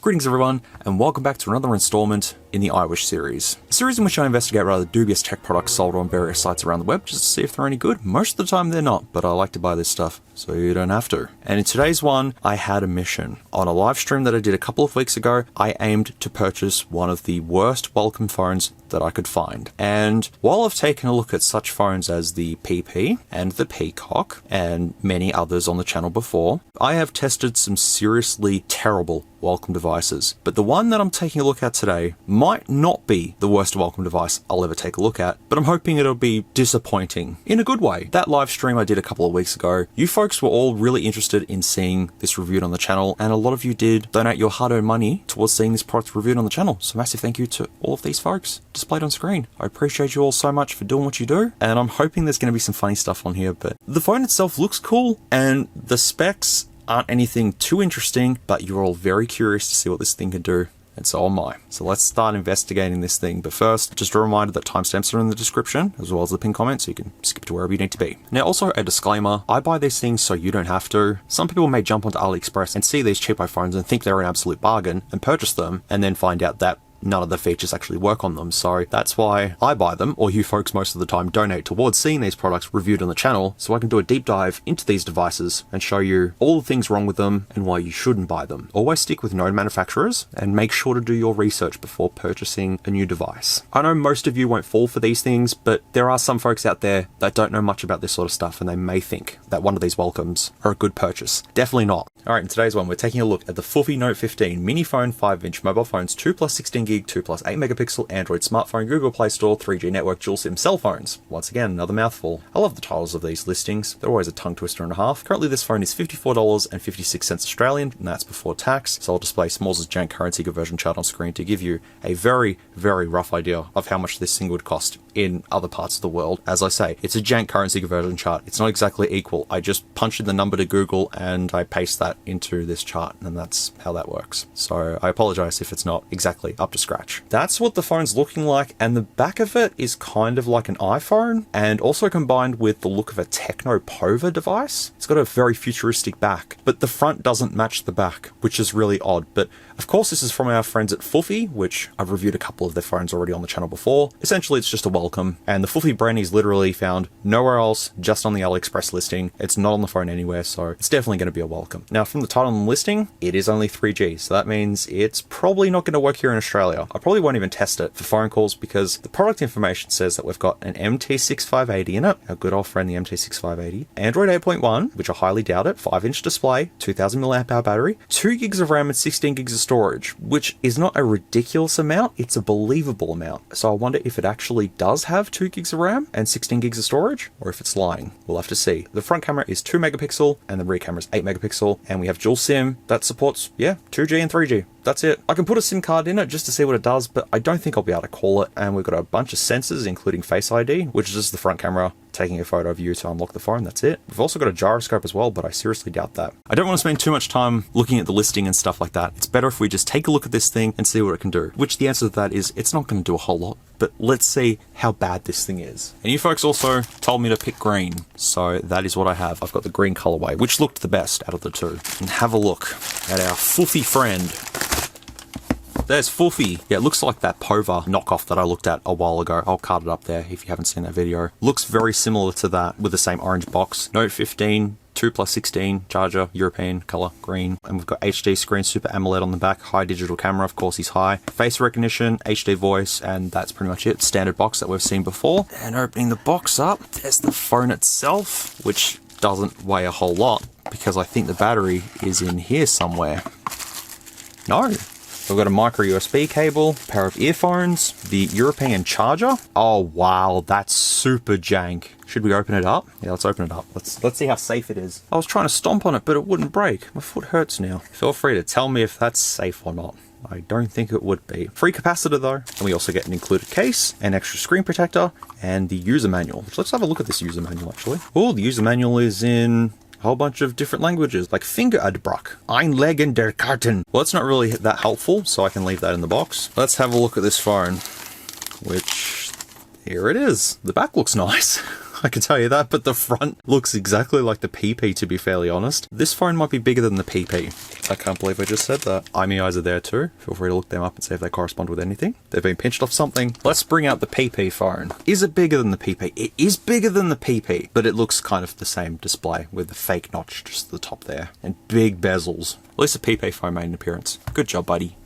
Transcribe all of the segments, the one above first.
Greetings everyone, and welcome back to another installment in the iWish series. A series in which I investigate rather dubious tech products sold on various sites around the web just to see if they're any good. Most of the time they're not, but I like to buy this stuff, so you don't have to. And in today's one, I had a mission. On a live stream that I did a couple of weeks ago, I aimed to purchase one of the worst welcome phones that I could find. And while I've taken a look at such phones as the PP and the Peacock and many others on the channel before, I have tested some seriously terrible welcome devices. But the one that I'm taking a look at today might not be the worst welcome device I'll ever take a look at, but I'm hoping it'll be disappointing in a good way. That live stream I did a couple of weeks ago, you folks were all really interested in seeing this reviewed on the channel, and a lot of you did donate your hard-earned money towards seeing this product reviewed on the channel. So massive thank you to all of these folks displayed on screen. I appreciate you all so much for doing what you do, and I'm hoping there's going to be some funny stuff on here. But the phone itself looks cool, and the specs aren't anything too interesting, but you're all very curious to see what this thing can do, and so am I. So let's start investigating this thing. But first, just a reminder that timestamps are in the description, as well as the pinned comment, so you can skip to wherever you need to be. Now, also a disclaimer, I buy these things so you don't have to. Some people may jump onto AliExpress and see these cheapo phones and think they're an absolute bargain and purchase them, and then find out that none of the features actually work on them. So that's why I buy them, or you folks most of the time donate towards seeing these products reviewed on the channel, so I can do a deep dive into these devices and show you all the things wrong with them and why you shouldn't buy them. Always stick with known manufacturers and make sure to do your research before purchasing a new device. I know most of you won't fall for these things, but there are some folks out there that don't know much about this sort of stuff, and they may think that one of these welcomes are a good purchase. Definitely not. Alright, in today's one, we're taking a look at the FUFFI Note 15 mini phone 5-inch mobile phones, 2 plus 16 gig, 2 plus 8 megapixel Android smartphone, Google Play Store, 3G network, dual SIM cell phones. Once again, another mouthful. I love the titles of these listings. They're always a tongue twister and a half. Currently, this phone is $54.56 Australian, and that's before tax. So I'll display SMOOREZ's jank currency conversion chart on screen to give you a very, very rough idea of how much this thing would cost in other parts of the world. As I say, it's a jank currency conversion chart. It's not exactly equal. I just punch in the number to Google and I paste that into this chart, and that's how that works. So I apologize if it's not exactly up to scratch. That's what the phone's looking like, and the back of it is kind of like an iPhone, and also combined with the look of a Tecno Pova device. It's got a very futuristic back, but the front doesn't match the back, which is really odd. But of course, this is from our friends at FUFFI, which I've reviewed a couple of their phones already on the channel before. Essentially, it's just a welcome, and the FUFFI brand is literally found nowhere else, just on the AliExpress listing. It's not on the phone anywhere, so it's definitely going to be a welcome. Now, from the title and listing, it is only 3G, so that means it's probably not going to work here in Australia. I probably won't even test it for phone calls because the product information says that we've got an MT6580 in it, our good old friend the MT6580, Android 8.1, which I highly doubt it, 5-inch display, 2000 mAh battery, 2 gigs of RAM and 16 gigs of storage, which is not a ridiculous amount, it's a believable amount. So I wonder if it actually does have 2 gigs of RAM and 16 gigs of storage, or if it's lying. We'll have to see. The front camera is 2 megapixel and the rear camera is 8 megapixel, and we have dual SIM that supports, 2G and 3G. That's it. I can put a SIM card in it just to see what it does, but I don't think I'll be able to call it. And we've got a bunch of sensors, including Face ID, which is just the front camera taking a photo of you to unlock the phone. That's it. We've also got a gyroscope as well, but I seriously doubt that. I don't want to spend too much time looking at the listing and stuff like that. It's better if we just take a look at this thing and see what it can do, which the answer to that is it's not going to do a whole lot, but let's see how bad this thing is. And you folks also told me to pick green, so that is what I have. I've got the green colorway, which looked the best out of the two. And have a look at our FUFFI friend. There's FUFFI. Yeah, it looks like that Pova knockoff that I looked at a while ago. I'll card it up there if you haven't seen that video. Looks very similar to that with the same orange box. Note 15, 2 plus 16, charger, European color, green. And we've got HD screen, Super AMOLED on the back, high digital camera, of course he's high. Face recognition, HD voice, and that's pretty much it. Standard box that we've seen before. And opening the box up, there's the phone itself, which doesn't weigh a whole lot because I think the battery is in here somewhere. No. We've got a micro USB cable, pair of earphones, the European charger. Oh wow, that's super jank. Should we open it up? Yeah, let's open it up. Let's see how safe it is. I was trying to stomp on it, but it wouldn't break. My foot hurts now. Feel free to tell me if that's safe or not. I don't think it would be. Free capacitor though. And we also get an included case, an extra screen protector, and the user manual. Let's have a look at this user manual actually. Oh, the user manual is in a whole bunch of different languages, like Fingeradbruch, Einlegen der Karten. Well, it's not really that helpful, so I can leave that in the box. Let's have a look at this phone, which, here it is. The back looks nice. I can tell you that, but the front looks exactly like the PP, to be fairly honest. This phone might be bigger than the PP. I can't believe I just said that. IMEIs are there too. Feel free to look them up and see if they correspond with anything. They've been pinched off something. Let's bring out the PP phone. Is it bigger than the PP? It is bigger than the PP, but it looks kind of the same display with the fake notch just at the top there and big bezels. At least the PP phone made an appearance. Good job, buddy.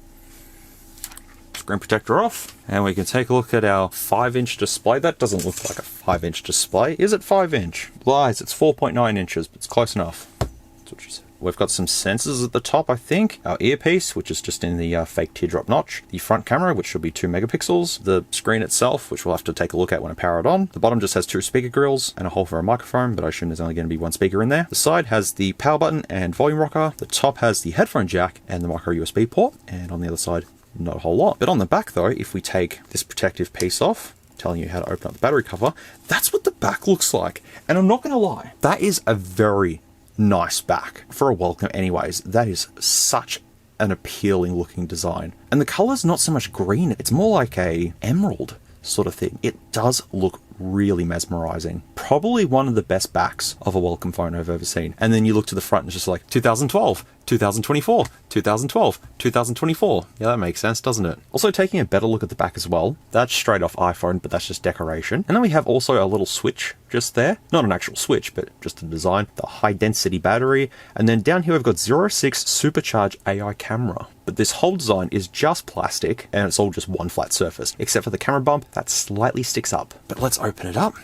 Screen protector off, and we can take a look at our 5-inch display. That doesn't look like a 5-inch display. Is it 5-inch? Lies, it's 4.9 inches, but it's close enough. That's what she said. We've got some sensors at the top, I think. Our earpiece, which is just in the fake teardrop notch. The front camera, which should be 2 megapixels. The screen itself, which we'll have to take a look at when I power it on. The bottom just has 2 speaker grills and a hole for a microphone, but I assume there's only going to be 1 speaker in there. The side has the power button and volume rocker. The top has the headphone jack and the micro USB port. And on the other side, not a whole lot. But on the back though, if we take this protective piece off, telling you how to open up the battery cover, that's what the back looks like. And I'm not going to lie, that is a very nice back for a welcome anyways. That is such an appealing looking design. And the color's not so much green, it's more like a emerald sort of thing. It does look really mesmerizing. Probably one of the best backs of a welcome phone I've ever seen. And then you look to the front and it's just like 2012, 2024, 2012, 2024. Yeah, that makes sense, doesn't it? Also taking a better look at the back as well. That's straight off iPhone, but that's just decoration. And then we have also a little switch just there. Not an actual switch, but just a design. The high density battery. And then down here we've got 06 supercharged AI camera. But this whole design is just plastic and it's all just one flat surface, except for the camera bump that slightly sticks up. But let's open it up.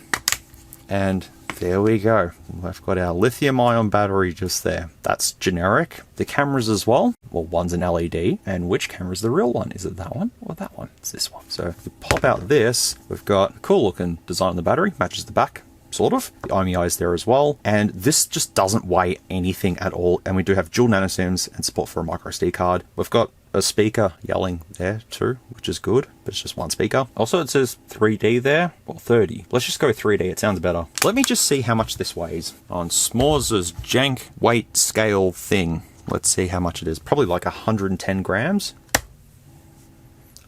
And there we go. We've got our lithium ion battery just there. That's generic. The cameras as well. Well, one's an LED. And which camera's the real one? Is it that one or that one? It's this one. So if we pop out this, we've got a cool looking design on the battery. Matches the back. Sort of. The IMEI is there as well. And this just doesn't weigh anything at all. And we do have dual nano SIMs and support for a micro SD card. We've got a speaker yelling there too, which is good, but it's just one speaker. Also, it says 3D there, or 30. Let's just go 3D, it sounds better. Let me just see how much this weighs on SMOOREZ's jank weight scale thing. Let's see how much it is. Probably like 110 grams.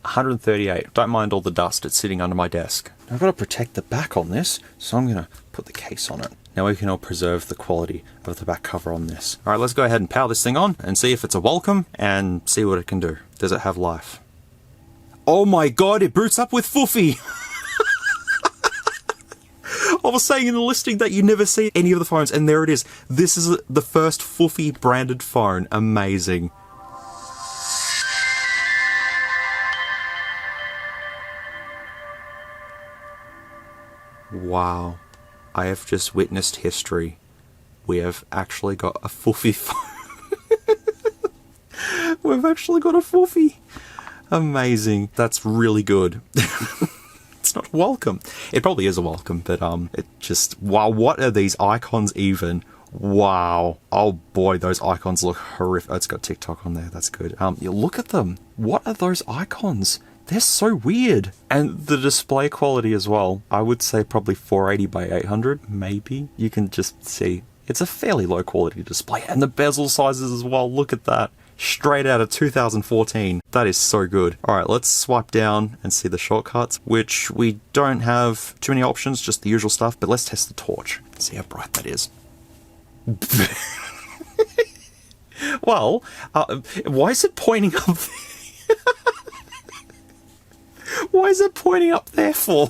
138. Don't mind all the dust, it's sitting under my desk. I've got to protect the back on this, so I'm going to put the case on it. Now we can all preserve the quality of the back cover on this. Alright, let's go ahead and power this thing on and see if it's a welcome and see what it can do. Does it have life? Oh my god, it boots up with FUFFI! I was saying in the listing that you never see any of the phones, and there it is. This is the first FUFFI branded phone. Amazing. Wow. I have just witnessed history. We have actually got a FUFFI phone. We've actually got a FUFFI. Amazing. That's really good. It's not welcome. It probably is a welcome, but it just, wow, what are these icons even? Wow. Oh boy, those icons look horrific. Oh, it's got TikTok on there. That's good. You look at them. What are those icons? They're so weird. And the display quality as well. I would say probably 480 by 800, maybe. You can just see it's a fairly low quality display. And the bezel sizes as well. Look at that. Straight out of 2014. That is so good. Alright, let's swipe down and see the shortcuts, which we don't have too many options, just the usual stuff. But let's test the torch. See how bright that is. Well, why is it pointing up there? Why is it pointing up there for?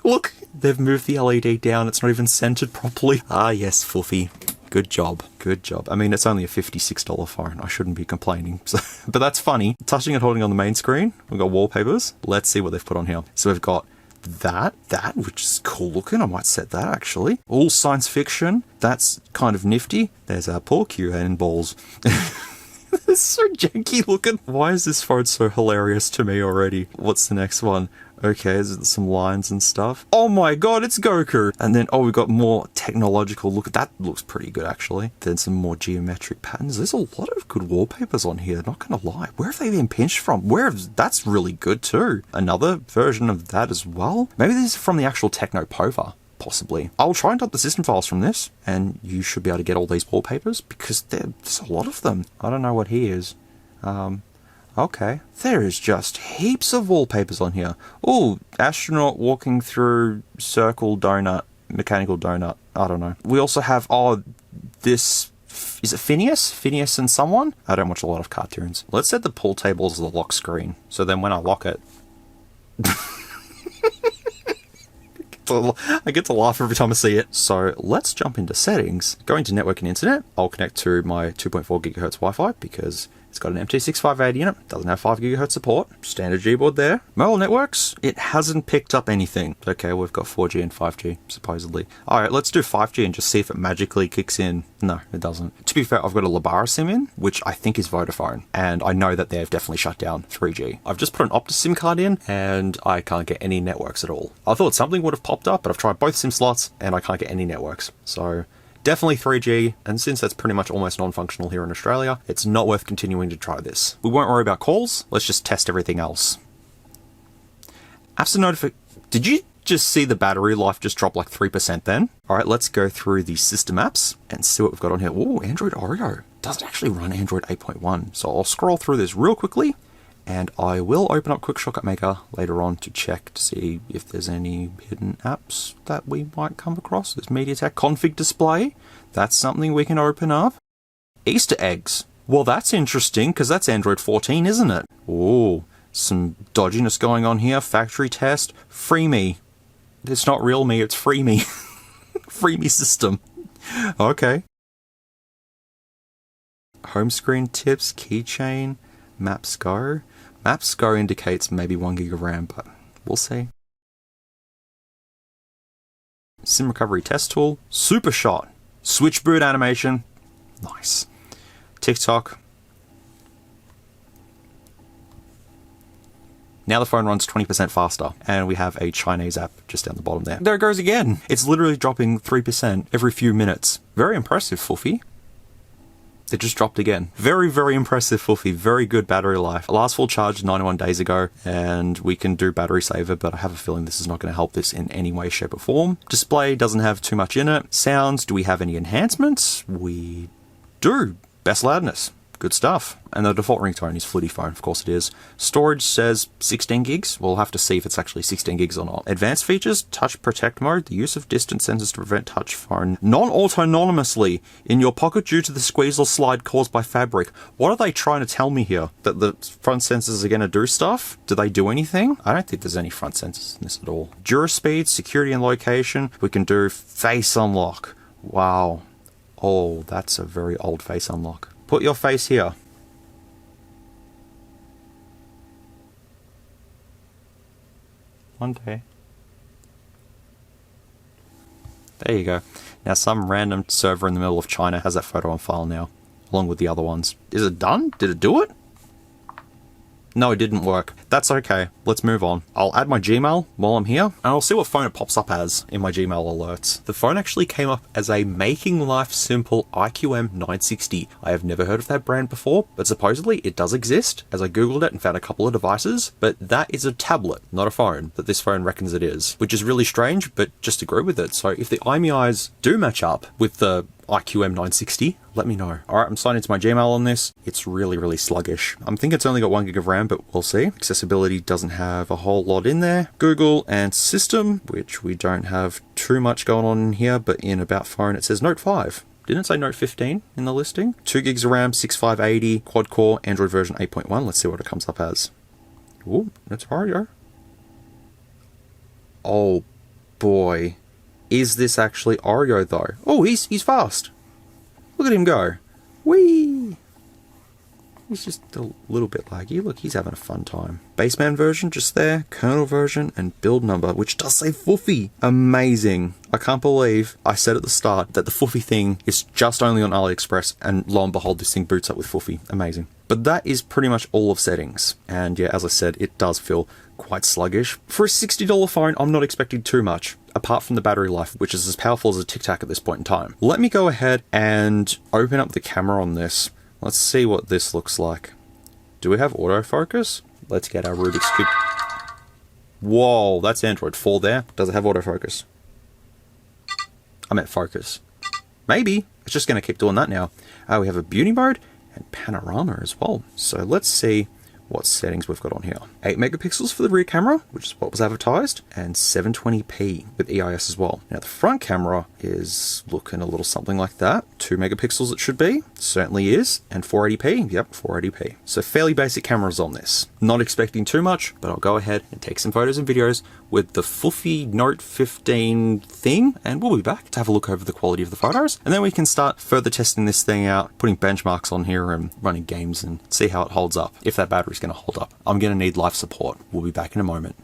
Look, they've moved the LED down. It's not even centered properly. Ah, yes, FUFFI. Good job. Good job. I mean, it's only a $56 phone. I shouldn't be complaining. So, but that's funny. Touching and holding on the main screen. We've got wallpapers. Let's see what they've put on here. So we've got that, which is cool looking. I might set that actually. All science fiction. That's kind of nifty. There's our poor Q and balls. It's so janky looking. Why is this phone so hilarious to me already? What's the next one? Okay, there's some lines and stuff. Oh my god, it's Goku! And then, oh, we've got more technological look. That looks pretty good, actually. Then some more geometric patterns. There's a lot of good wallpapers on here, not gonna lie. Where have they been pinched from? That's really good too. Another version of that as well? Maybe this is from the actual Tecno Pova. Possibly. I'll try and dump the system files from this, and you should be able to get all these wallpapers, because there's a lot of them. I don't know what he is. Okay. There is just heaps of wallpapers on here. Oh, astronaut walking through circle donut mechanical donut. I don't know. We also have, oh, this, is it Phineas? Phineas and someone? I don't watch a lot of cartoons. Let's set the pool table as the lock screen. So then when I lock it, I get to laugh every time I see it. So let's jump into settings. Going to network and internet. I'll connect to my 2.4 gigahertz Wi-Fi because it's got an MT6580 in it. Doesn't have 5 gigahertz support. Standard Gboard there. Mobile networks. It hasn't picked up anything. Okay, we've got 4G and 5G, supposedly. Alright, let's do 5G and just see if it magically kicks in. No, it doesn't. To be fair, I've got a Labara SIM in, which I think is Vodafone. And I know that they've definitely shut down 3G. I've just put an Optus SIM card in, and I can't get any networks at all. I thought something would have popped up, but I've tried both SIM slots, and I can't get any networks. So definitely 3G, and since that's pretty much almost non-functional here in Australia, it's not worth continuing to try this. We won't worry about calls, let's just test everything else. Apps and notifications. Did you just see the battery life just drop like 3% then? Alright, let's go through the system apps and see what we've got on here. Ooh, Android Oreo. Doesn't actually run Android 8.1. So I'll scroll through this real quickly, and I will open up QuickShortcutMaker later on to check to see if there's any hidden apps that we might come across. There's MediaTek config display. That's something we can open up. Easter eggs. Well, that's interesting because that's Android 14, isn't it? Ooh, some dodginess going on here. Factory test. Free me. It's not real me, it's free me. Free me system. Okay. Home screen tips, keychain, Maps Go. Maps Go indicates maybe 1 gig of RAM, but we'll see. SIM recovery test tool, super shot, switch boot animation, nice. TikTok. Now the phone runs 20% faster, and we have a Chinese app just down the bottom there. There it goes again. It's literally dropping 3% every few minutes. Very impressive, FUFFI. It just dropped again. Very, very impressive, FUFFI. Very good battery life. Last full charge 91 days ago, and we can do battery saver, but I have a feeling this is not going to help this in any way, shape, or form. Display doesn't have too much in it. Sounds, do we have any enhancements? We do. Best loudness. Good stuff. And the default ringtone is Fluty Phone, of course it is. Storage says 16 gigs. We'll have to see if it's actually 16 gigs or not. Advanced features, touch protect mode, the use of distance sensors to prevent touch phone non-autonomously in your pocket due to the squeeze or slide caused by fabric. What are they trying to tell me here? That the front sensors are going to do stuff? Do they do anything? I don't think there's any front sensors in this at all. Duraspeed, security and location. We can do face unlock. Wow. Oh, that's a very old face unlock. Put your face here. One day. There you go. Now some random server in the middle of China has that photo on file now, along with the other ones. Is it done? Did it do it? No, it didn't work. That's okay. Let's move on. I'll add my Gmail while I'm here, and I'll see what phone it pops up as in my Gmail alerts. The phone actually came up as a Making Life Simple IQM 960. I have never heard of that brand before, but supposedly it does exist, as I googled it and found a couple of devices, but that is a tablet, not a phone, that this phone reckons it is, which is really strange, but just agree with it. So if the IMEIs do match up with the IQM 960, let me know. Alright, I'm signed into my Gmail on this. It's really, really sluggish. I'm thinking it's only got 1 gig of RAM, but we'll see. Accessibility doesn't have a whole lot in there. Google and system, which we don't have too much going on in here, but in About Phone it says Note 5. Didn't it say Note 15 in the listing? 2 gigs of RAM, 6580, quad core, Android version 8.1. Let's see what it comes up as. Ooh, that's Oreo. Oh boy. Is this actually Oreo though? Oh, he's fast. Look at him go. Whee! He's just a little bit laggy. Look, he's having a fun time. Baseman version just there, kernel version, and build number, which does say FUFFI. Amazing. I can't believe I said at the start that the FUFFI thing is just only on AliExpress, and lo and behold, this thing boots up with FUFFI. Amazing. But that is pretty much all of settings. And yeah, as I said, it does feel quite sluggish. For a $60 phone, I'm not expecting too much, apart from the battery life, which is as powerful as a Tic Tac at this point in time. Let me go ahead and open up the camera on this. Let's see what this looks like. Do we have autofocus? Let's get our Rubik's Cube. Whoa, that's Android 4 there. Does it have autofocus? I meant focus. Maybe. It's just going to keep doing that now. We have a beauty mode and panorama as well. So let's see what settings we've got on here. 8 megapixels for the rear camera, which is what was advertised, and 720p with EIS as well. Now the front camera is looking a little something like that. 2 megapixels it should be, certainly is, and 480p, yep, 480p. So fairly basic cameras on this. Not expecting too much, but I'll go ahead and take some photos and videos with the FUFFI Note 15 thing, and we'll be back to have a look over the quality of the photos, and then we can start further testing this thing out, putting benchmarks on here and running games and see how it holds up, if that battery's going to hold up. I'm going to need life support. We'll be back in a moment.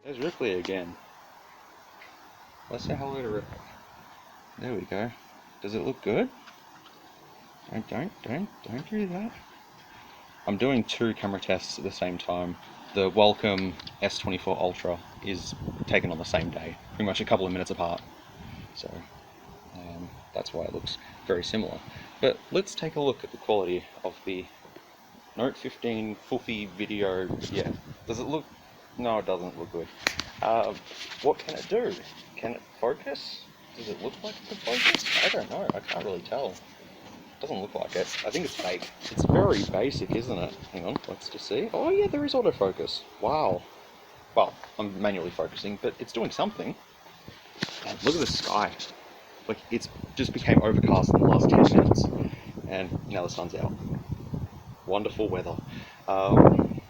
There's Ripley again. Let's say hello to Ripley. There we go. Does it look good? Don't do that. I'm doing 2 camera tests at the same time. The Wacom S24 Ultra is taken on the same day, pretty much a couple of minutes apart. So that's why it looks very similar. But let's take a look at the quality of the Note 15 FUFFI video. Yeah, does it look? No, it doesn't look good. What can it do? Can it focus? Does it look like it can focus? I don't know. I can't really tell. Doesn't look like it. I think it's fake. It's very basic, isn't it? Hang on, let's just see. Oh yeah, there is autofocus. Wow. Well, I'm manually focusing, but it's doing something. And look at the sky. Like, it's just became overcast in the last 10 minutes. And now the sun's out. Wonderful weather.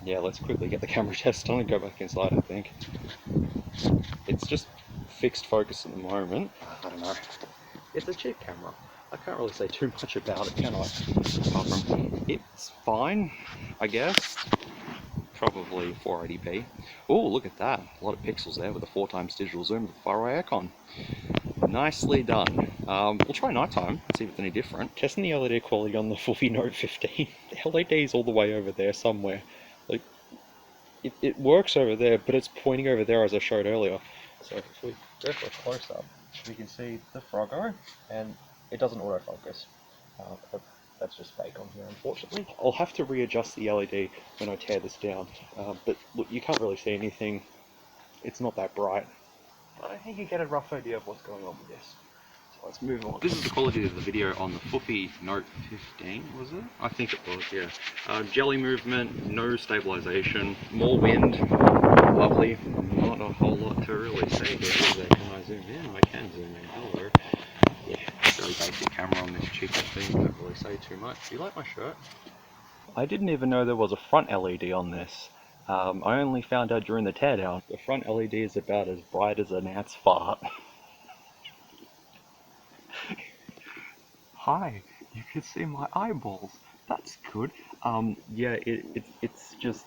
Yeah, let's quickly get the camera test on and go back inside, I think. It's just fixed focus at the moment. I don't know. It's a cheap camera. I can't really say too much about it, can I? Apart from, it's fine, I guess. Probably 480p. Oh, look at that. A lot of pixels there with a 4x digital zoom with a faraway icon. Nicely done. We'll try nighttime, see if it's any different. Testing the LED quality on the FUFFI Note 15. The LED is all the way over there somewhere. Like, it works over there, but it's pointing over there as I showed earlier. So if we go for a close-up, we can see the Froggo, and it doesn't autofocus. That's just fake on here, unfortunately. I'll have to readjust the LED when I tear this down, but look, you can't really see anything. It's not that bright. I think you get a rough idea of what's going on with this. So let's move on. This is the quality of the video on the FUFFI Note 15, was it? I think it was, yeah. Jelly movement, no stabilization, more wind, lovely. Not a whole lot to really say here, is there? Can I zoom in? I can zoom in, hello. Yeah, very basic camera on this cheap thing, don't really say too much. Do you like my shirt? I didn't even know there was a front LED on this. I only found out during the teardown. The front LED is about as bright as an ant's fart. Hi, you can see my eyeballs. That's good. Yeah, it's just,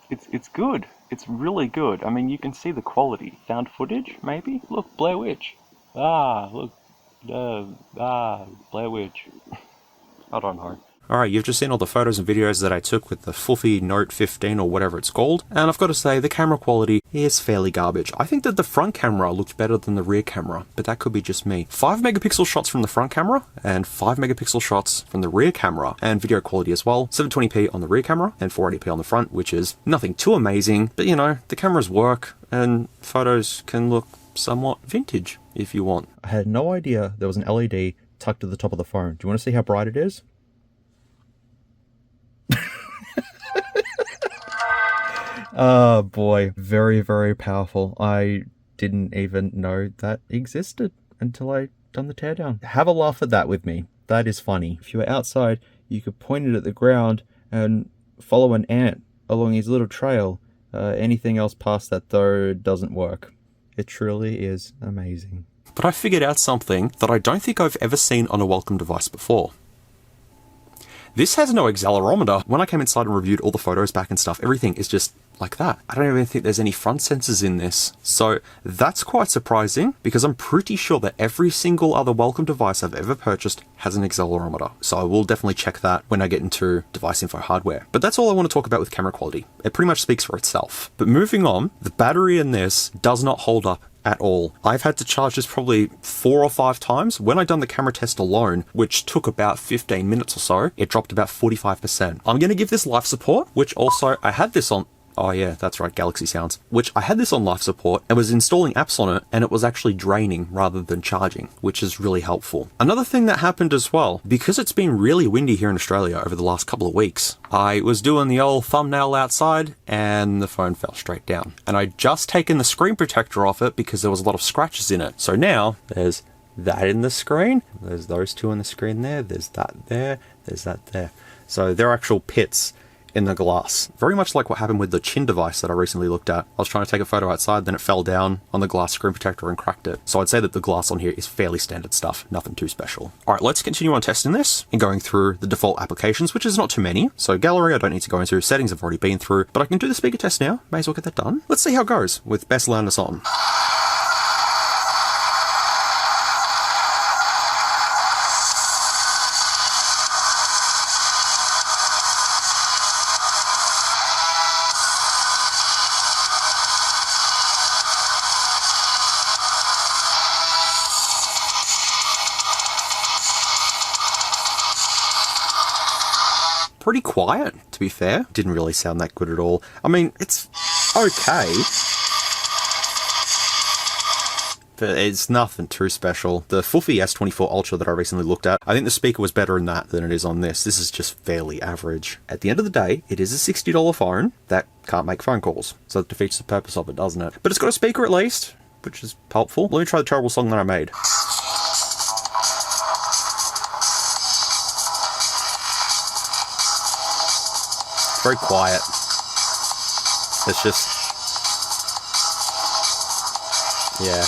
it's good. It's really good. I mean, you can see the quality. Found footage, maybe? Look, Blair Witch. Ah, look. Blair Witch. I don't know. Alright, you've just seen all the photos and videos that I took with the FUFFI Note 15 or whatever it's called, and I've got to say, the camera quality is fairly garbage. I think that the front camera looked better than the rear camera, but that could be just me. 5 megapixel shots from the front camera, and 5 megapixel shots from the rear camera, and video quality as well. 720p on the rear camera, and 480p on the front, which is nothing too amazing, but you know, the cameras work, and photos can look somewhat vintage, if you want. I had no idea there was an LED tucked to the top of the phone. Do you want to see how bright it is? Oh boy, very, very powerful. I didn't even know that existed until I done the teardown. Have a laugh at that with me. That is funny. If you were outside, you could point it at the ground and follow an ant along his little trail. Anything else past that, though, doesn't work. It truly is amazing. But I figured out something that I don't think I've ever seen on a Welcome device before. This has no accelerometer. When I came inside and reviewed all the photos back and stuff, everything is just like that. I don't even think there's any front sensors in this. So that's quite surprising, because I'm pretty sure that every single other Welcome device I've ever purchased has an accelerometer. So I will definitely check that when I get into device info hardware. But that's all I want to talk about with camera quality. It pretty much speaks for itself. But moving on, the battery in this does not hold up at all. I've had to charge this probably 4 or 5 times. When I done the camera test alone, which took about 15 minutes or so, it dropped about 45%. I'm going to give this life support, which also I had this on... Oh yeah, that's right, Galaxy Sounds. Which I had this on life support and was installing apps on it, and it was actually draining rather than charging, which is really helpful. Another thing that happened as well, because it's been really windy here in Australia over the last couple of weeks, I was doing the old thumbnail outside and the phone fell straight down. And I'd just taken the screen protector off it because there was a lot of scratches in it. So now there's that in the screen, there's those two in the screen there, there's that there, there's that there. So they're actual pits in the glass. Very much like what happened with the Chin device that I recently looked at. I was trying to take a photo outside, then it fell down on the glass screen protector and cracked it. So I'd say that the glass on here is fairly standard stuff, nothing too special. Alright, let's continue on testing this and going through the default applications, which is not too many. So gallery I don't need to go into, settings I've already been through, but I can do the speaker test now. May as well get that done. Let's see how it goes with best loudness on. Pretty quiet, to be fair. Didn't really sound that good at all. I mean, it's okay, but it's nothing too special. The FUFFI S24 Ultra that I recently looked at, I think the speaker was better in that than it is on this. This is just fairly average. At the end of the day, it is a $60 phone that can't make phone calls, so it defeats the purpose of it, doesn't it? But it's got a speaker at least, which is helpful. Let me try the terrible song that I made. Very quiet. It's just... yeah.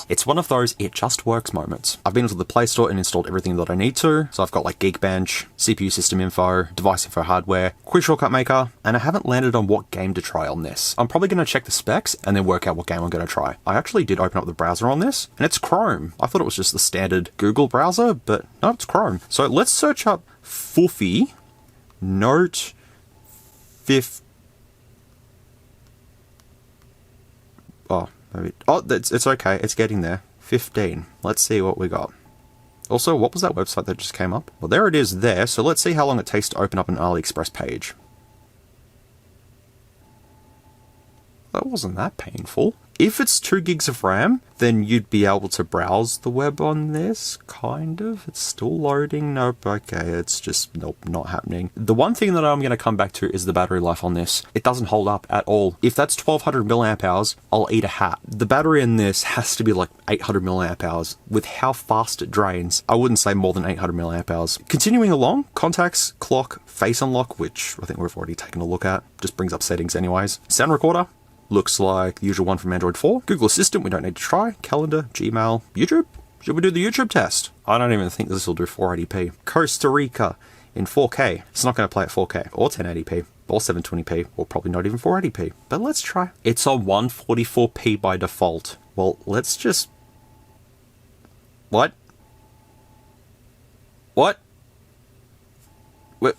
It's one of those it just works moments. I've been into the Play Store and installed everything that I need to. So I've got like Geekbench, CPU system info, device info hardware, QuickShortcutMaker, and I haven't landed on what game to try on this. I'm probably going to check the specs and then work out what game I'm going to try. I actually did open up the browser on this, and it's Chrome. I thought it was just the standard Google browser, but no, it's Chrome. So let's search up FUFFI Note 50. Oh, maybe. Oh, it's okay. It's getting there. 15. Let's see what we got. Also, what was that website that just came up? Well, there it is there. So let's see how long it takes to open up an AliExpress page. That wasn't that painful. If it's 2 gigs of RAM, then you'd be able to browse the web on this, kind of. It's still loading. Nope, okay, it's just, nope, not happening. The one thing that I'm going to come back to is the battery life on this. It doesn't hold up at all. If that's 1200 milliamp hours, I'll eat a hat. The battery in this has to be like 800 milliamp hours. With how fast it drains, I wouldn't say more than 800 milliamp hours. Continuing along, contacts, clock, face unlock, which I think we've already taken a look at. Just brings up settings anyways. Sound recorder. Looks like the usual one from Android 4. Google Assistant, we don't need to try. Calendar, Gmail, YouTube. Should we do the YouTube test? I don't even think this will do 480p. Costa Rica in 4K. It's not going to play at 4K or 1080p or 720p or probably not even 480p. But let's try. It's on 144p by default. Well, let's just... What? What? What?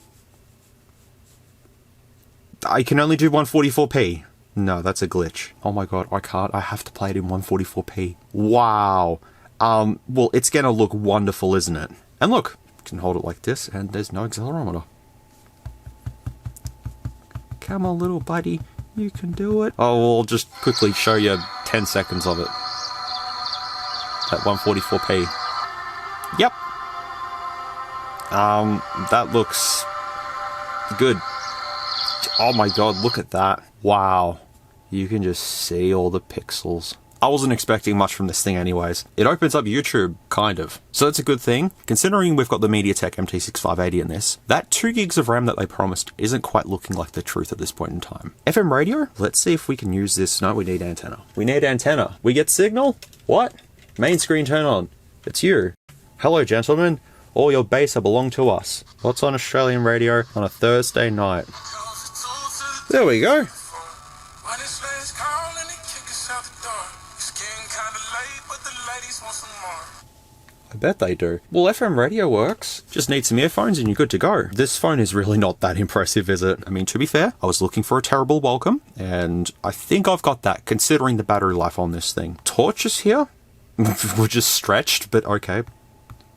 I can only do 144p. No, that's a glitch. Oh my god, I can't. I have to play it in 144p. Wow. Well, it's gonna look wonderful, isn't it? And look, you can hold it like this, and there's no accelerometer. Come on, little buddy. You can do it. Oh, I'll just quickly show you 10 seconds of it. At 144p. Yep. That looks good. Oh my god, look at that. Wow. You can just see all the pixels. I wasn't expecting much from this thing anyways. It opens up YouTube, kind of. So that's a good thing. Considering we've got the MediaTek MT6580 in this, that 2 gigs of RAM that they promised isn't quite looking like the truth at this point in time. FM radio? Let's see if we can use this. No, we need antenna. We need antenna. We get signal? What? Main screen turn on. It's you. Hello, gentlemen. All your base belong to us. What's on Australian radio on a Thursday night? There we go. I bet they do. Well, FM radio works. Just need some earphones and you're good to go. This phone is really not that impressive, is it? I mean, to be fair, I was looking for a terrible welcome, and I think I've got that, considering the battery life on this thing. Torches here? We're just stretched, but okay.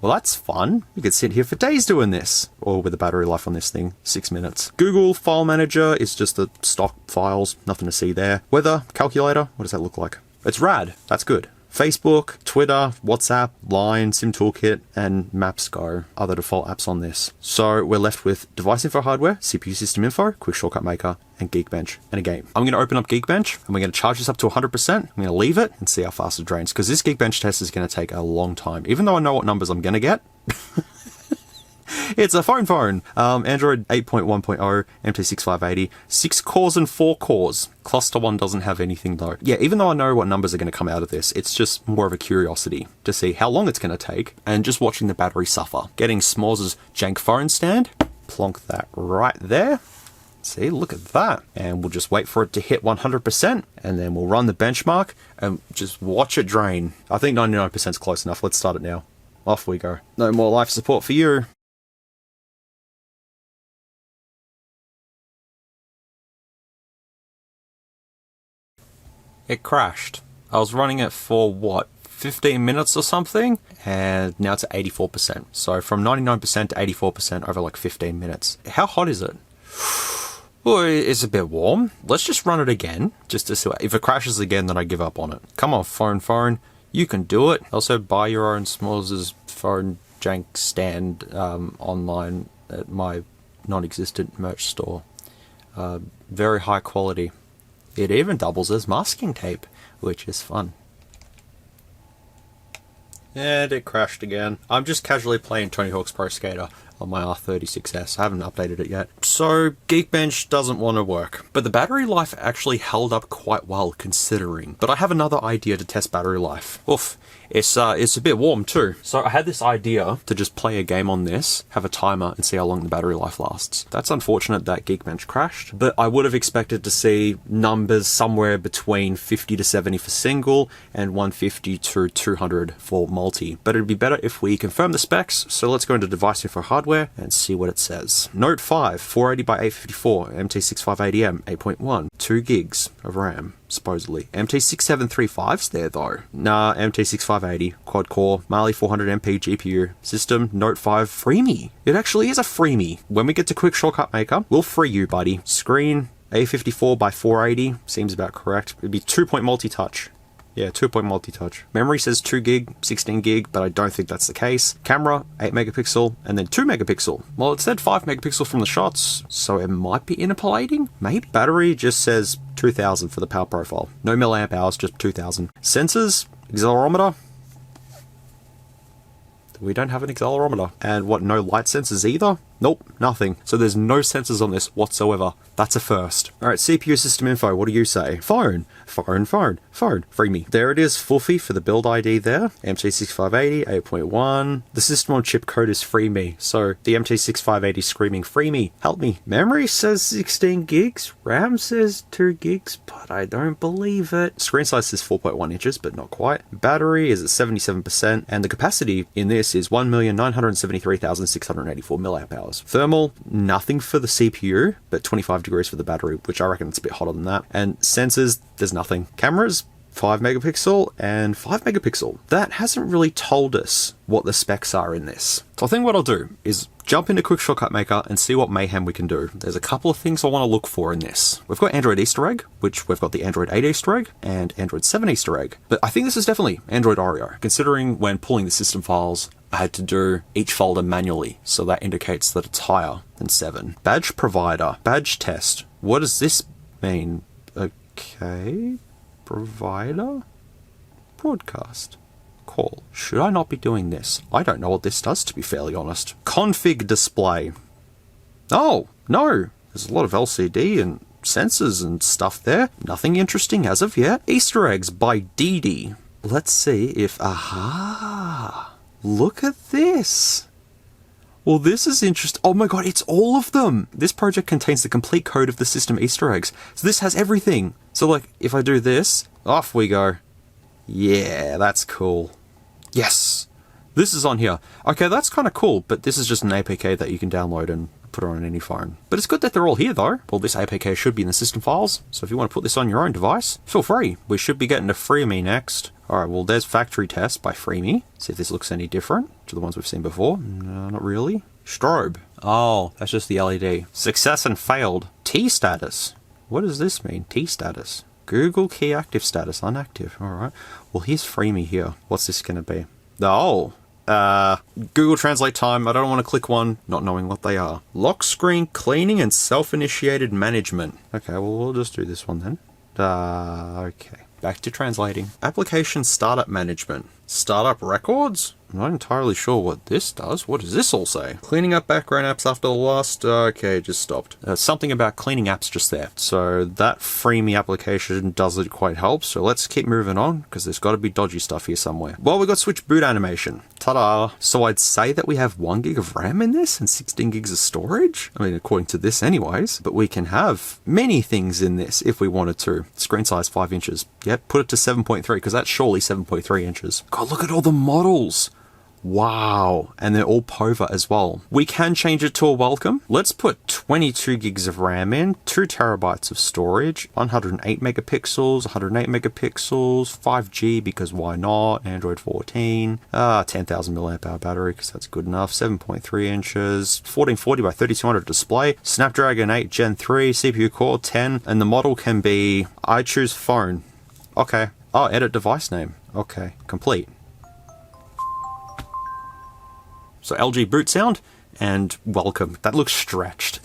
Well, that's fun. We could sit here for days doing this. Or with the battery life on this thing, 6 minutes. Google File Manager is just the stock files. Nothing to see there. Weather, calculator, what does that look like? It's rad. That's good. Facebook, Twitter, WhatsApp, Line, Sim Toolkit, and Maps Go are the default apps on this. So we're left with device info hardware, CPU system info, QuickShortcutMaker, and Geekbench, and a game. I'm going to open up Geekbench, and we're going to charge this up to 100%. I'm going to leave it and see how fast it drains, because this Geekbench test is going to take a long time. Even though I know what numbers I'm going to get. It's a phone. Android 8.1.0, MT6580, 6 cores and 4 cores. Cluster 1 doesn't have anything though. Yeah, even though I know what numbers are going to come out of this, it's just more of a curiosity to see how long it's going to take, and just watching the battery suffer. Getting SMOOREZ's jank phone stand, plonk that right there. See, look at that. And we'll just wait for it to hit 100%, and then we'll run the benchmark and just watch it drain. I think 99% is close enough. Let's start it now. Off we go. No more life support for you. It crashed. I was running it for what, 15 minutes or something, and now it's at 84%. So from 99% to 84% over like 15 minutes. How hot is it? Well, it's a bit warm. Let's just run it again, just to see. If it crashes again, then I give up on it. Come on, phone. You can do it. Also, buy your own SMOOREZ's phone jank stand online at my non-existent merch store. Very high quality. It even doubles as masking tape, which is fun. And it crashed again. I'm just casually playing Tony Hawk's Pro Skater on my R36S. I haven't updated it yet. So, Geekbench doesn't want to work. But the battery life actually held up quite well, considering. But I have another idea to test battery life. Oof. It's a bit warm too. So I had this idea to just play a game on this, have a timer, and see how long the battery life lasts. That's unfortunate that Geekbench crashed, but I would have expected to see numbers somewhere between 50 to 70 for single and 150 to 200 for multi. But it'd be better if we confirm the specs, so let's go into device info hardware and see what it says. Note 5, 480 by 854, MT6580M, 8.1, 2 gigs of RAM. Supposedly. MT6735's there though. Nah, MT6580, quad core, Mali 400MP GPU, system, Note 5, freemie. It actually is a freemie. When we get to QuickShortcutMaker, we'll free you, buddy. Screen, A54 by 480, seems about correct. It'd be 2-point multi-touch. Yeah, 2-point multi-touch. Memory says 2 gig, 16 gig, but I don't think that's the case. Camera, 8 megapixel, and then 2 megapixel. Well, it said 5 megapixel from the shots, so it might be interpolating? Maybe. Battery just says 2000 for the power profile. No milliamp hours, just 2000. Sensors, accelerometer. We don't have an accelerometer. And what, no light sensors either? Nope, nothing. So there's no sensors on this whatsoever. That's a first. Alright, CPU system info, what do you say? Phone, free me. There it is, FUFFI for the build ID there. MT6580, 8.1. The system on chip code is free me. So the MT6580 screaming free me, help me. Memory says 16 gigs, RAM says 2 gigs, but I don't believe it. Screen size is 4.1 inches, but not quite. Battery is at 77%, and the capacity in this is 1,973,684 milliamp hours. Thermal, nothing for the CPU, but 25 degrees for the battery, which I reckon it's a bit hotter than that. And sensors, there's nothing. Cameras, 5 megapixel and 5 megapixel. That hasn't really told us what the specs are in this. So I think what I'll do is jump into QuickShortcutMaker and see what mayhem we can do. There's a couple of things I want to look for in this. We've got Android Easter egg, which we've got the Android 8 Easter egg and Android 7 Easter egg. But I think this is definitely Android Oreo, considering when pulling the system files, I had to do each folder manually, so that indicates that it's higher than 7. Badge provider, badge test. What does this mean? Okay, provider? broadcast. Call. Should I not be doing this? I don't know what this does, to be fairly honest. Config display. Oh, no. There's a lot of LCD and sensors and stuff there. Nothing interesting as of yet. Easter eggs by Dee. Let's see if... Aha! Look at this! Well, this is interesting. Oh my god, it's all of them! This project contains the complete code of the system Easter eggs. So this has everything. So like, if I do this, off we go. Yeah, that's cool. Yes! This is on here. Okay, that's kind of cool, but this is just an APK that you can download and put it on any phone. But it's good that they're all here though. Well, this APK should be in the system files, so if you want to put this on your own device, feel free. We should be getting to Freeme next. Alright, well there's Factory Test by Freeme. See if this looks any different to the ones we've seen before. No, not really. Strobe. Oh, that's just the LED. Success and failed. T status. What does this mean? T status. Google key active status, unactive. Alright. Well, here's Freeme here. What's this going to be? Oh. Google Translate time. I don't want to click one, not knowing what they are. Lock screen cleaning and self-initiated management. Okay, well, we'll just do this one then. Okay. Back to translating. Application startup management. Startup records? I'm not entirely sure what this does. What does this all say? Cleaning up background apps after the last... okay, just stopped. Something about cleaning apps just there. So that Freeme application doesn't quite help. So let's keep moving on, because there's got to be dodgy stuff here somewhere. Well, we got switch boot animation. Ta-da! So I'd say that we have 1 gig of RAM in this and 16 gigs of storage. I mean, according to this anyways. But we can have many things in this if we wanted to. Screen size 5 inches. Yep, put it to 7.3, because that's surely 7.3 inches. God, look at all the models! Wow, and they're all POVA as well. We can change it to a welcome. Let's put 22 gigs of RAM in, 2 terabytes of storage, 108 megapixels, 108 megapixels, 5G because why not, Android 14, 10,000 milliamp hour battery because that's good enough, 7.3 inches, 1440 by 3200 display, Snapdragon 8 Gen 3, CPU core 10, and the model can be, I choose phone. Okay. Oh, edit device name. Okay, complete. So LG boot sound and welcome. That looks stretched.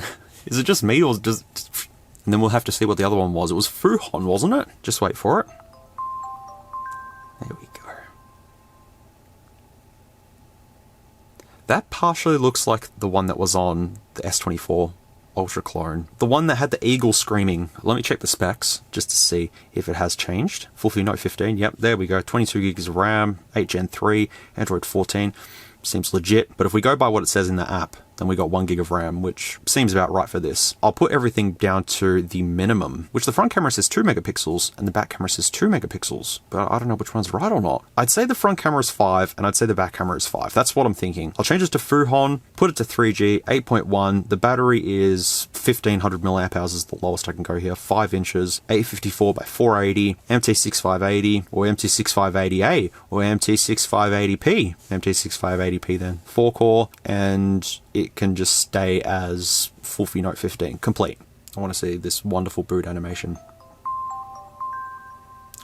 Is it just me or does... And then we'll have to see what the other one was. It was Fuhon, wasn't it? Just wait for it. There we go. That partially looks like the one that was on the S24 Ultra Clone. The one that had the eagle screaming. Let me check the specs just to see if it has changed. FUFFI Note 15. Yep, there we go. 22 gigs of RAM, 8 Gen 3, Android 14. Seems legit, but if we go by what it says in the app, then we got 1 gig of RAM, which seems about right for this. I'll put everything down to the minimum, which the front camera says 2 megapixels and the back camera says 2 megapixels, but I don't know which one's right or not. I'd say the front camera is 5 and I'd say the back camera is 5. That's what I'm thinking. I'll change it to Fuhon, put it to 3G, 8.1. The battery is 1500 milliamp hours is the lowest I can go here. 5 inches, 854 by 480, MT6580 or MT6580A or MT6580P. MT6580P then. 4 core, and it can just stay as FUFFI Note 15. Complete. I want to see this wonderful boot animation.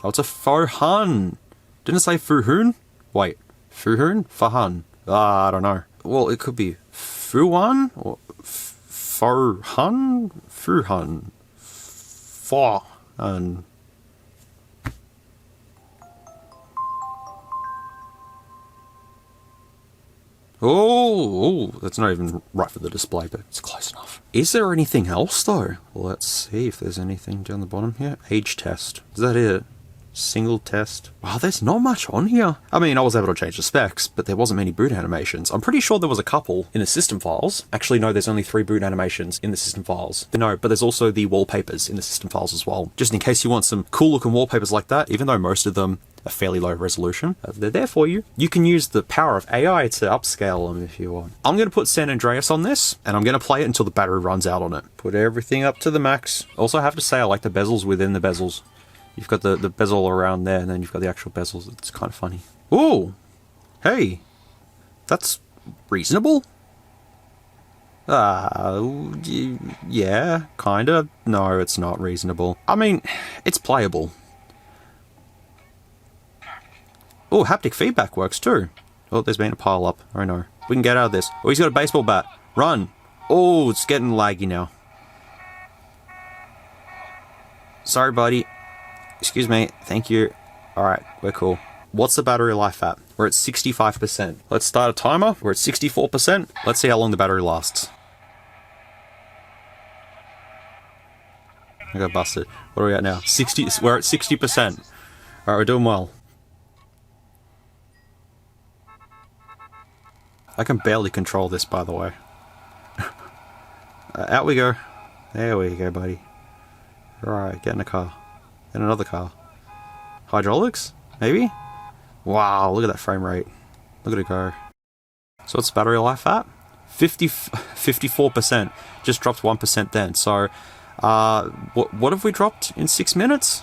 Oh, it's a Fuhon. Didn't it say Fuhun? Wait, Fuhun? Fuhun. I don't know. Well, it could be Fuan or Fuhun? Fuhun. Fuhun. Oh, that's not even right for the display, but it's close enough. Is there anything else though? Let's see if there's anything down the bottom here. Age test. Is that it? Single test. Wow, there's not much on here. I mean, I was able to change the specs, but there wasn't many boot animations. I'm pretty sure there was a couple in the system files. Actually, no, there's only 3 boot animations in the system files. No, but there's also the wallpapers in the system files as well. Just in case you want some cool looking wallpapers like that, even though most of them are fairly low resolution, they're there for you. You can use the power of AI to upscale them if you want. I'm going to put San Andreas on this, and I'm going to play it until the battery runs out on it. Put everything up to the max. Also have to say I like the bezels within the bezels. You've got the bezel around there, and then you've got the actual bezels. It's kind of funny. Ooh! Hey! That's reasonable? Yeah, kinda. No, it's not reasonable. I mean, it's playable. Oh, haptic feedback works too. Oh, there's been a pile up. Oh no. We can get out of this. Oh, he's got a baseball bat. Run! Oh, it's getting laggy now. Sorry, buddy. Excuse me. Thank you. Alright, we're cool. What's the battery life at? We're at 65%. Let's start a timer. We're at 64%. Let's see how long the battery lasts. I got busted. What are we at now? 60. We're at 60%. Alright, we're doing well. I can barely control this, by the way. Out we go. There we go, buddy. Alright, get in a car. Get another car. Hydraulics? Maybe? Wow, look at that frame rate. Look at it go. So what's the battery life at? 54%. Just dropped 1% then. So, what have we dropped in 6 minutes?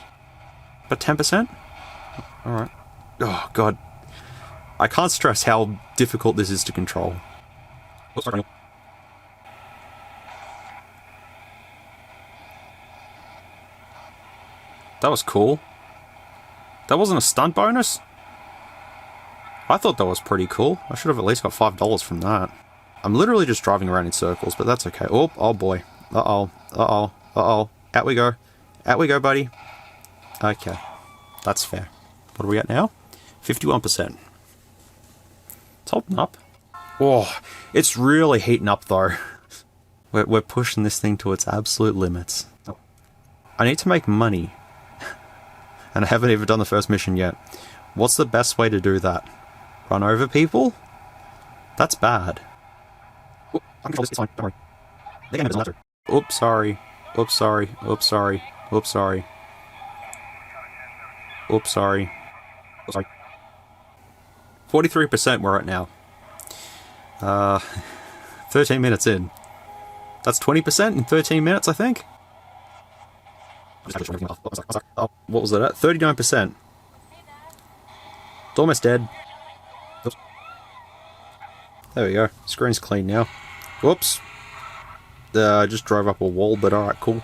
About 10%? Alright. Oh, God. I can't stress how difficult this is to control. That was cool. That wasn't a stunt bonus? I thought that was pretty cool. I should have at least got $5 from that. I'm literally just driving around in circles, but that's okay. Oh, oh boy. Uh-oh. Uh-oh. Uh-oh. Out we go. Out we go, buddy. Okay. That's fair. What are we at now? 51%. It's holding up. Oh, it's really heating up, though. We're pushing this thing to its absolute limits. I need to make money. And I haven't even done the first mission yet. What's the best way to do that? Run over people? That's bad. Oh, I can control this, it's fine, don't worry. The game doesn't matter. Oops, sorry. Oops, sorry. Oops, sorry. Oops, sorry. Oops, sorry. Oops, sorry. 43% we're at now. 13 minutes in. That's 20% in 13 minutes, I think? Oh, what was that at? 39%. It's almost dead. Oops. There we go. Screen's clean now. Whoops. I just drove up a wall, but alright, cool.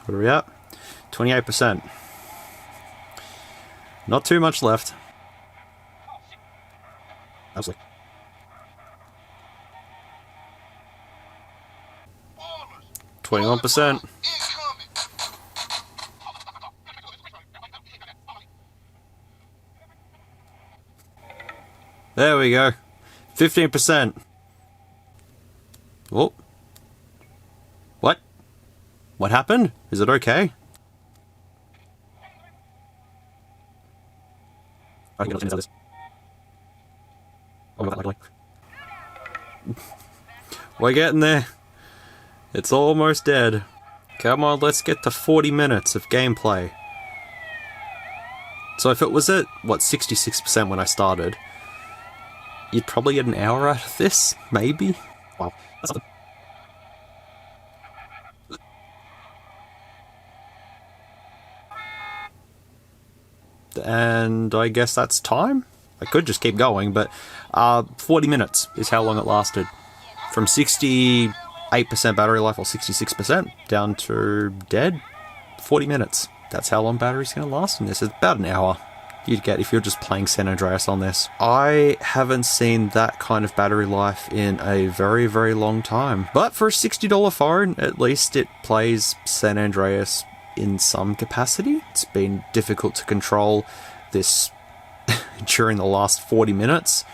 What are we at? 28%. Not too much left. Absolutely. %. There we go. 15%. Oh. What? What happened? Is it okay? I can get this. Oh, we're getting there. It's almost dead. Come on, let's get to 40 minutes of gameplay. So if it was at, what, 66% when I started, you'd probably get an hour out of this, maybe? Wow. That's not and I guess that's time? I could just keep going, but 40 minutes is how long it lasted. From 68% battery life, or 66%, down to dead, 40 minutes. That's how long battery's going to last in this. It's about an hour you'd get if you're just playing San Andreas on this. I haven't seen that kind of battery life in a very, very long time. But for a $60 phone, at least it plays San Andreas in some capacity. It's been difficult to control this during the last 40 minutes,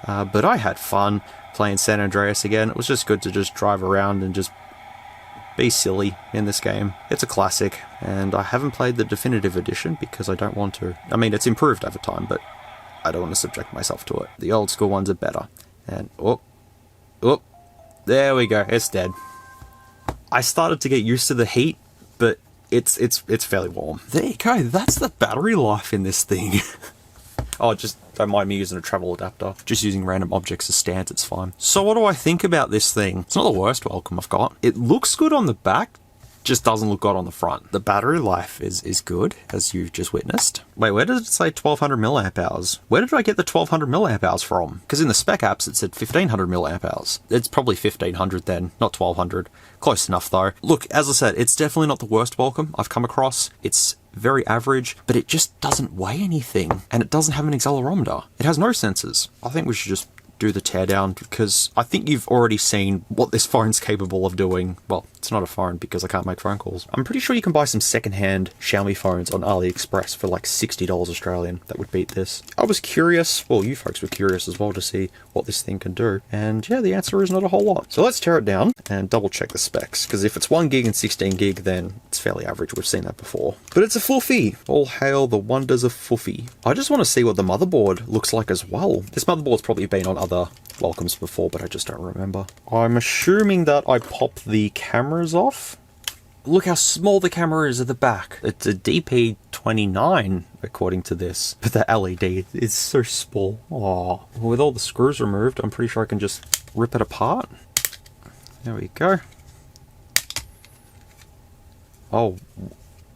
but I had fun playing San Andreas again. It was just good to just drive around and just be silly in this game. It's a classic, and I haven't played the definitive edition because I don't want to. I mean, it's improved over time, but I don't want to subject myself to it. The old school ones are better. And oh, there we go. It's dead. I started to get used to the heat, but it's fairly warm. There you go. That's the battery life in this thing. Oh, just don't mind me using a travel adapter. Just using random objects as stands, it's fine. So what do I think about this thing? It's not the worst welcome I've got. It looks good on the back, just doesn't look good on the front. The battery life is good, as you've just witnessed. Wait, where does it say 1200 milliamp hours? Where did I get the 1200 milliamp hours from? Because in the spec apps it said 1500 milliamp hours. It's probably 1500 then, not 1200. Close enough though. Look, as I said, it's definitely not the worst welcome I've come across. It's very average, but it just doesn't weigh anything, and it doesn't have an accelerometer. It has no sensors. I think we should just do the teardown, because I think you've already seen what this phone's capable of doing. Well, It's not a phone because I can't make phone calls. I'm pretty sure you can buy some secondhand Xiaomi phones on AliExpress for like $60 Australian. That would beat this. I was curious, well, you folks were curious as well to see what this thing can do. And yeah, the answer is not a whole lot. So let's tear it down and double check the specs. Because if it's 1 gig and 16 gig, then it's fairly average. We've seen that before. But it's a FUFFI. All hail the wonders of FUFFI. I just want to see what the motherboard looks like as well. This motherboard's probably been on other welcomes before, but I just don't remember. I'm assuming that I pop the cameras off. Look how small the camera is at the back. It's a DP29 according to this, but the LED is so small. Oh, with all the screws removed, I'm pretty sure I can just rip it apart. There we go. Oh,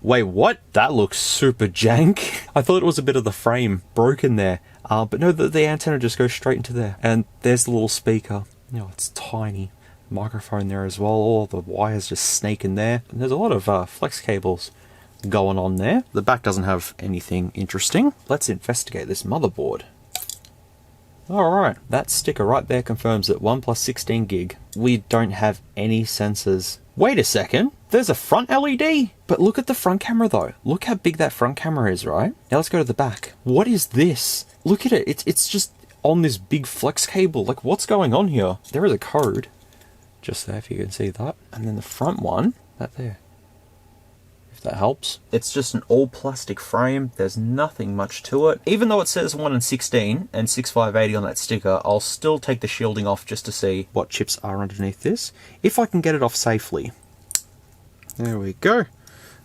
wait, what? That looks super jank. I thought it was a bit of the frame broken there. But no, the antenna just goes straight into there. And there's the little speaker. You know, it's tiny. Microphone there as well. All the wires just snake in there. And there's a lot of flex cables going on there. The back doesn't have anything interesting. Let's investigate this motherboard. Alright, that sticker right there confirms that 1 plus 16 gig. We don't have any sensors. Wait a second, there's a front LED? But look at the front camera though. Look how big that front camera is, right? Now let's go to the back. What is this? Look at it, it's just on this big flex cable. Like, what's going on here? There is a code. Just there, if you can see that. And then the front one, that there. If that helps. It's just an all plastic frame. There's nothing much to it. Even though it says 1 and 16 and 6580 on that sticker, I'll still take the shielding off just to see what chips are underneath this. If I can get it off safely. There we go.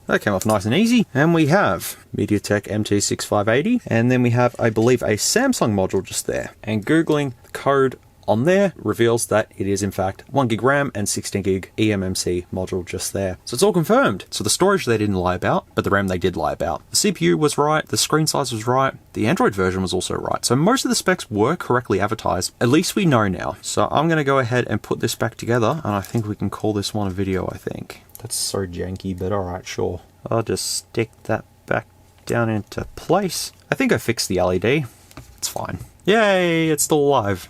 That came off nice and easy. And we have MediaTek MT6580. And then we have, I believe, a Samsung module just there. And Googling the code on there reveals that it is in fact 1 gig RAM and 16 gig eMMC module just there. So it's all confirmed. So the storage they didn't lie about, but the RAM they did lie about. The CPU was right, the screen size was right, the Android version was also right. So most of the specs were correctly advertised. At least we know now. So I'm going to go ahead and put this back together, and I think we can call this one a video, I think. That's so janky, but alright, sure. I'll just stick that back down into place. I think I fixed the LED. It's fine. Yay, it's still alive.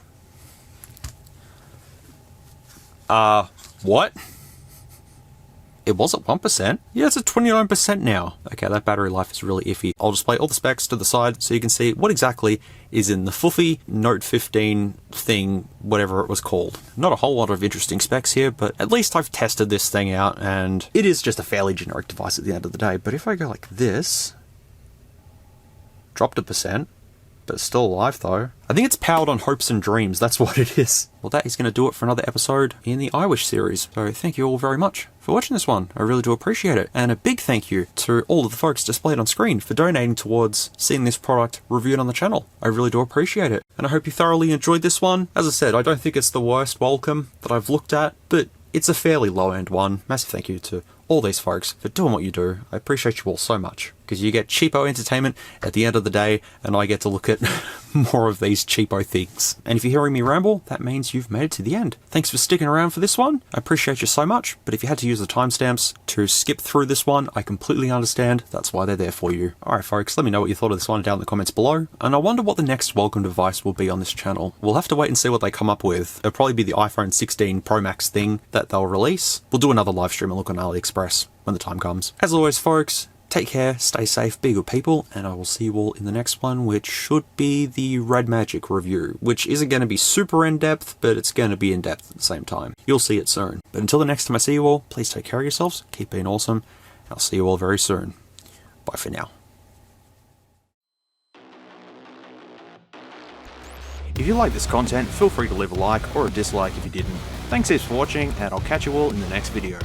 What? It was at 1%? Yeah, it's at 29% now. Okay, that battery life is really iffy. I'll display all the specs to the side so you can see what exactly is in the FUFFI Note 15 thing, whatever it was called. Not a whole lot of interesting specs here, but at least I've tested this thing out, and it is just a fairly generic device at the end of the day. But if I go like this, dropped a percent, but it's still alive though. I think it's powered on hopes and dreams, that's what it is. Well, that is going to do it for another episode in the iWish series. So thank you all very much for watching this one. I really do appreciate it. And a big thank you to all of the folks displayed on screen for donating towards seeing this product reviewed on the channel. I really do appreciate it. And I hope you thoroughly enjoyed this one. As I said, I don't think it's the worst welcome that I've looked at, but it's a fairly low-end one. Massive thank you to all these folks for doing what you do. I appreciate you all so much, because you get cheapo entertainment at the end of the day, and I get to look at more of these cheapo things. And if you're hearing me ramble, that means you've made it to the end. Thanks for sticking around for this one. I appreciate you so much, but if you had to use the timestamps to skip through this one, I completely understand. That's why they're there for you. Alright folks, let me know what you thought of this one down in the comments below, and I wonder what the next welcome device will be on this channel. We'll have to wait and see what they come up with. It'll probably be the iPhone 16 Pro Max thing that they'll release. We'll do another live stream and look on AliExpress when the time comes. As always folks, take care, stay safe, be good people, and I will see you all in the next one, which should be the Red Magic review, which isn't going to be super in-depth, but it's going to be in-depth at the same time. You'll see it soon. But until the next time I see you all, please take care of yourselves, keep being awesome, and I'll see you all very soon. Bye for now. If you like this content, feel free to leave a like or a dislike if you didn't. Thanks heaps for watching, and I'll catch you all in the next video.